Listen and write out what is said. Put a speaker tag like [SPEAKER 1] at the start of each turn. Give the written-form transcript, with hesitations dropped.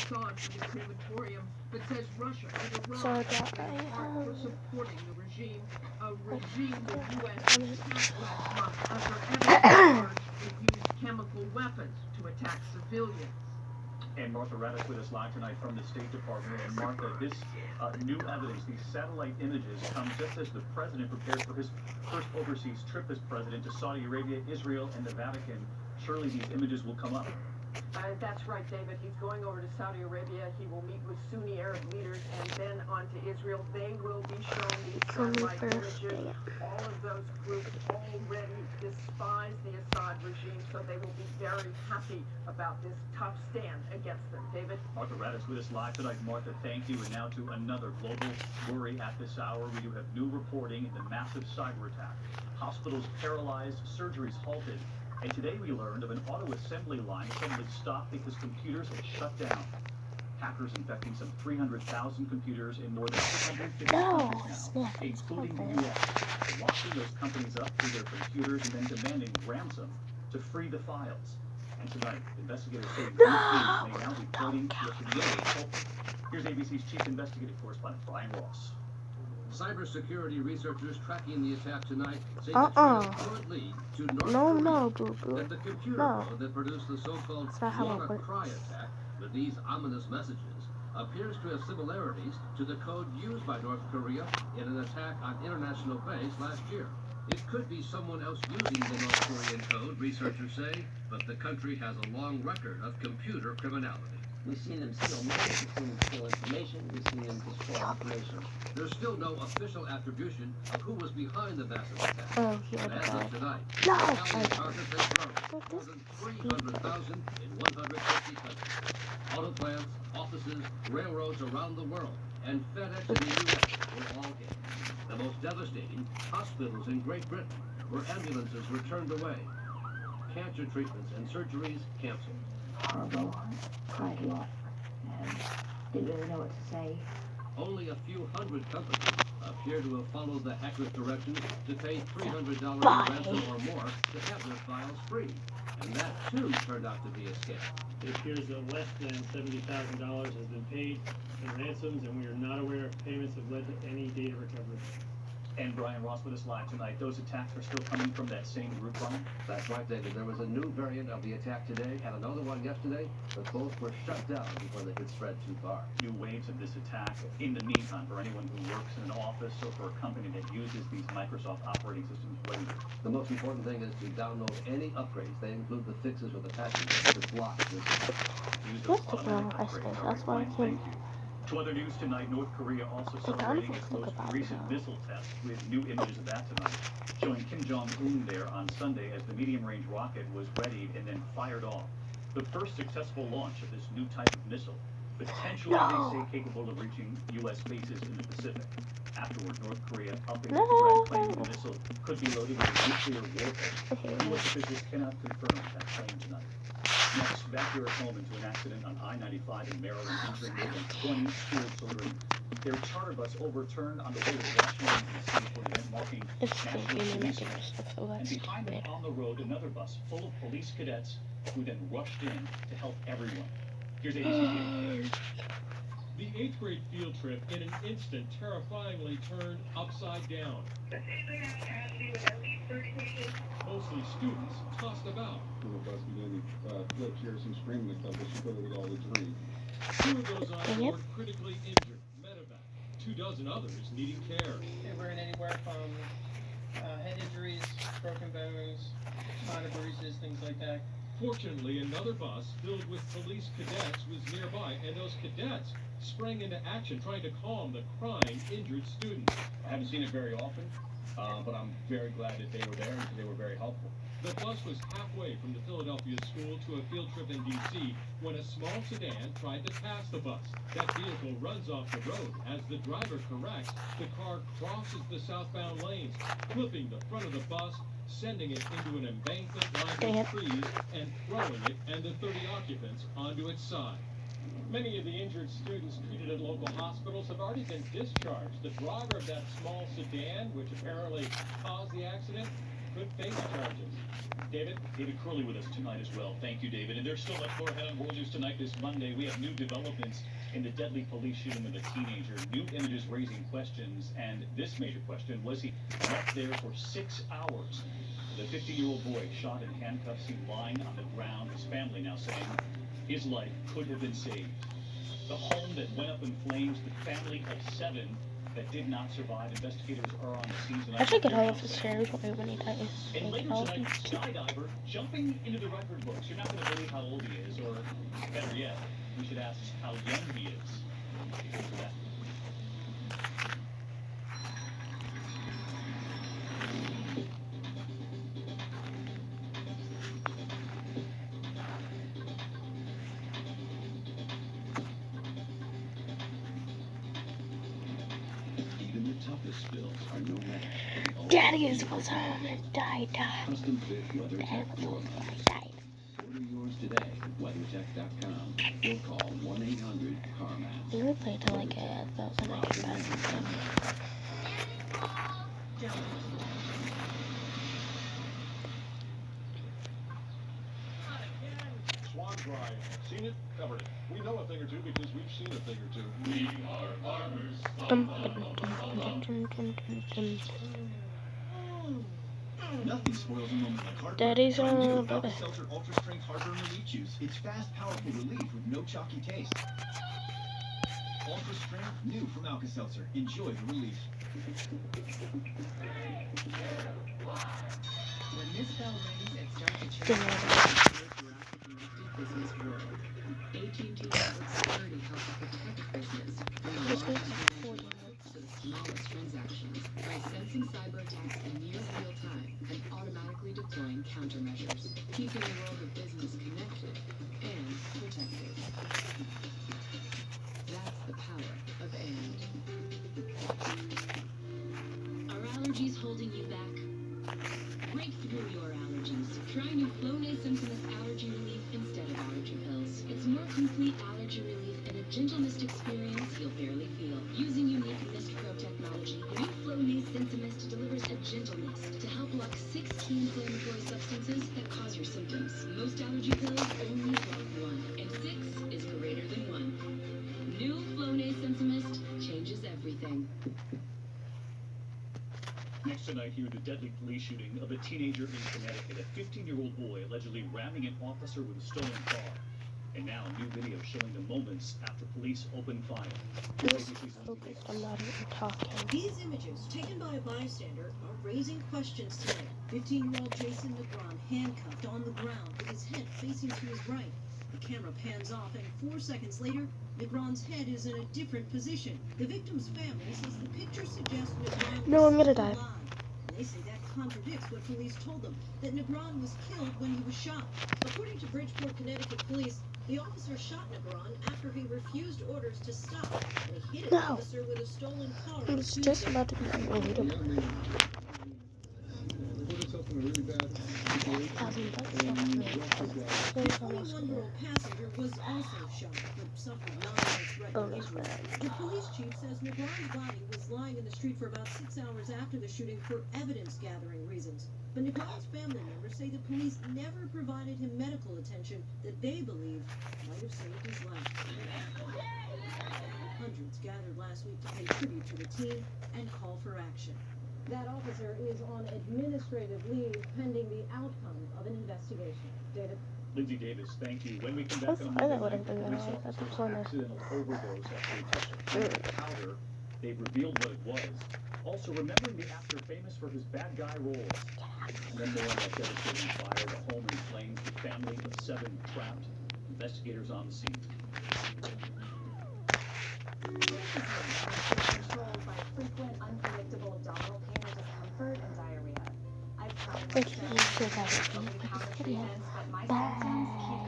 [SPEAKER 1] Assad for the crematorium, but says Russia and
[SPEAKER 2] So
[SPEAKER 1] Iran
[SPEAKER 2] that
[SPEAKER 1] in
[SPEAKER 2] I
[SPEAKER 1] part for
[SPEAKER 2] have
[SPEAKER 1] supporting the regime, a regime the U.S. attacked last month after evidence emerged it used chemical weapons to attack civilians.
[SPEAKER 3] And Martha Raddatz with us live tonight from the State Department. And Martha, this new evidence, these satellite images, come just as the president prepares for his first overseas trip as president to Saudi Arabia, Israel, and the Vatican. Surely these images will come up.
[SPEAKER 1] That's right, David. He's going over to Saudi Arabia. He will meet with Sunni Arab leaders and then on to Israel. They will be shown these satellite images. All of those groups already despise the Assad regime, so they will be very happy about this tough stand against them. David?
[SPEAKER 3] Martha Raddatz with us live tonight. Martha, thank you. And now to another global worry at this hour. We do have new reporting in the massive cyber attack. Hospitals paralyzed, surgeries halted. And today we learned of an auto assembly line suddenly stopped because computers had shut down. Hackers infecting some 300,000 computers in more than 650 countries now, including the U.S., locking those companies up through their computers and then demanding ransom to free the files. And tonight, investigators say new clues may now be pointing to the culprit. Here's ABC's chief investigative correspondent, Brian Ross.
[SPEAKER 4] Cybersecurity researchers tracking the attack tonight say the trail could lead to North Korea, that the computer code that produced the so-called WannaCry attack with these ominous messages appears to have similarities to the code used by North Korea in an attack on international base last year. It could be someone else using the North Korean code, researchers say, but the country has a long record of computer criminality.
[SPEAKER 5] We've seen them steal money, we've seen them steal information, we've seen them destroy information.
[SPEAKER 4] There's still no official attribution of who was behind the massive attack. And as of tonight, Italian targets have grown more than 300,000 in 150 countries. Auto plants, offices, railroads around the world, and FedEx in the U.S. were all hit. The most devastating, hospitals in Great Britain, where ambulances were turned away. Cancer treatments and surgeries canceled.
[SPEAKER 6] Horrible, cried a lot, and didn't really know what to say.
[SPEAKER 4] Only a few hundred companies appear to have followed the hacker's directions to pay $300 in ransom or more to have their files free. And that, too, turned out to be a scam.
[SPEAKER 7] It appears that less than $70,000 has been paid in ransoms, and we are not aware if payments have led to any data recovery.
[SPEAKER 3] And Brian Ross with us live tonight. Those attacks are still coming from that same group, Brian?
[SPEAKER 4] That's right, David. There was a new variant of the attack today and another one yesterday, but both were shut down before they could spread too far.
[SPEAKER 3] New waves of this attack. In the meantime, for anyone who works in an office or for a company that uses these Microsoft operating systems, what do you do?
[SPEAKER 4] The most important thing is to download any upgrades. They include the fixes or the patches to block this.
[SPEAKER 3] Use those automatic upgrades. All right, Brian, thank you. To other news tonight, North Korea also celebrating its most recent missile test with new images of that tonight, showing Kim Jong-un there on Sunday as the medium-range rocket was readied and then fired off. The first successful launch of this new type of missile, potentially they say capable of reaching U.S. bases in the Pacific. Afterward, North Korea upping its threat, claiming the missile could be loaded with nuclear warhead. U.S. officials cannot confirm that claim tonight. Next, back here at home into an accident on I-95 in Maryland, injuring more than 20 school children. Their charter bus overturned on the way to Washington, D.C. for an event marking National Police Month. And behind them on the road, another bus full of police cadets who then rushed in to help everyone. Here's ABC.
[SPEAKER 8] The 8th grade field trip in an instant terrifyingly turned upside down. Mostly students tossed about.
[SPEAKER 9] The bus began to flip, cheer, some screaming and stuff, but she put it with all the dream.
[SPEAKER 8] 2 of those on board critically injured, medevac. 24 others needing care.
[SPEAKER 10] They were in anywhere from head injuries, broken bones, minor bruises, things like that.
[SPEAKER 8] Fortunately, another bus filled with police cadets was nearby, and those cadets sprang into action trying to calm the crying, injured students.
[SPEAKER 3] I haven't seen it very often, but I'm very glad that they were there and they were very helpful.
[SPEAKER 8] The bus was halfway from the Philadelphia school to a field trip in D.C. when a small sedan tried to pass the bus. That vehicle runs off the road. As the driver corrects, the car crosses the southbound lanes, clipping the front of the bus, sending it into an embankment lined with trees, and throwing it and the 30 occupants onto its side. Many of the injured students treated at local hospitals have already been discharged. The driver of that small sedan, which apparently caused the accident, could face charges. David Curley with us tonight as well. Thank you, David. And there's still much more ahead on World News Tonight this Monday. We have new developments in the deadly police shooting of a teenager. New images raising questions. And this major question, was he left there for 6 hours? The 15-year-old boy shot in handcuffs, seen lying on the ground. His family now saying his life could have been saved. The home that went up in flames, the family of 7 that did not survive. Investigators are on the scene tonight.
[SPEAKER 2] I should get all of his shares when he dies.
[SPEAKER 8] And later tonight, skydiver jumping into the record books. You're not going to believe how old he is, or better yet, we should ask how young he is. For that.
[SPEAKER 2] Daddy is was home and died. Dad was home and died.
[SPEAKER 11] Order yours today at WeatherTech.com or call 1-800-CarMax.
[SPEAKER 2] We would play to like a 1,000 extra.
[SPEAKER 8] Swan dry. Seen it, covered it. We know a thing or two because we've seen a thing or two. We are farmers.
[SPEAKER 11] Nothing spoils a moment like heartburn.
[SPEAKER 2] Daddy's
[SPEAKER 11] Try new
[SPEAKER 2] baby.
[SPEAKER 11] Alka-Seltzer Ultra Strength Heartburn Relief Juice. It's fast, powerful relief with no chalky taste. Ultra Strength, new from Alka-Seltzer. Enjoy the relief.
[SPEAKER 12] When this bell rings, it starts to change business world. AT&T Network Security helps protect business from the largest brand to the smallest transactions by sensing cyber attacks in near real time and automatically deploying countermeasures, keeping the world of business connected and protected. That's the power of AND. Are allergies holding you back? Break through your allergies. Try new Flonase Sentinel's allergy relief instead of allergy pills. It's more complete allergy relief and a gentle mist experience you'll barely feel. Using unique Mist Pro technology, new Flonase Sentinel delivers a gentle mist to help block 6 key inflammatory substances that cause your symptoms. Most allergy pills only block 1, and 6 is greater than 1. New Flonase Sentinel changes everything.
[SPEAKER 3] Next tonight, here, the deadly police shooting of a teenager in Connecticut. A 15-year-old boy allegedly ramming an officer with a stolen car. And now, new video showing the moments after police opened fire.
[SPEAKER 2] I'm not even talking.
[SPEAKER 13] These images, taken by a bystander, are raising questions tonight. 15-year-old Jason Negron handcuffed on the ground with his head facing to his right. The camera pans off, and 4 seconds later, Negron's head is in a different position. The victim's family says the picture suggests Negron
[SPEAKER 2] No, I'm gonna die.
[SPEAKER 13] alive. They say that contradicts what police told them, that Negron was killed when he was shot. According to Bridgeport, Connecticut police, the officer shot Negron after he refused orders to stop, and he hit an officer with a stolen car.
[SPEAKER 2] It's just about to be unbelievable.
[SPEAKER 13] 21-year-old passenger was also shot, but suffered non-life-threatening injuries. The police chief says Negron's body was lying in the street for about 6 hours after the shooting for evidence-gathering reasons. But Negron's family members say the police never provided him medical attention that they believe might have saved his life. Hundreds gathered last week to pay tribute to the team and call for action. That officer is on administrative leave pending the outcome of an investigation. David?
[SPEAKER 3] Lindsay Davis, thank you. When we come back on
[SPEAKER 2] I
[SPEAKER 3] Monday,
[SPEAKER 2] would have been
[SPEAKER 3] police
[SPEAKER 2] on that
[SPEAKER 3] officers
[SPEAKER 2] corner.
[SPEAKER 3] accidental overdose after they touched a powder. They've revealed what it was. Also, remembering the actor famous for his bad guy roles. And then more on that devastating fire, the home in flames, the family of 7 trapped, investigators on the scene.
[SPEAKER 14] Controlled by frequent, unpredictable abdominal pain or discomfort and diarrhea. I've tried
[SPEAKER 2] Like, you should have it.
[SPEAKER 14] over-the-counter treatments, but my symptoms keep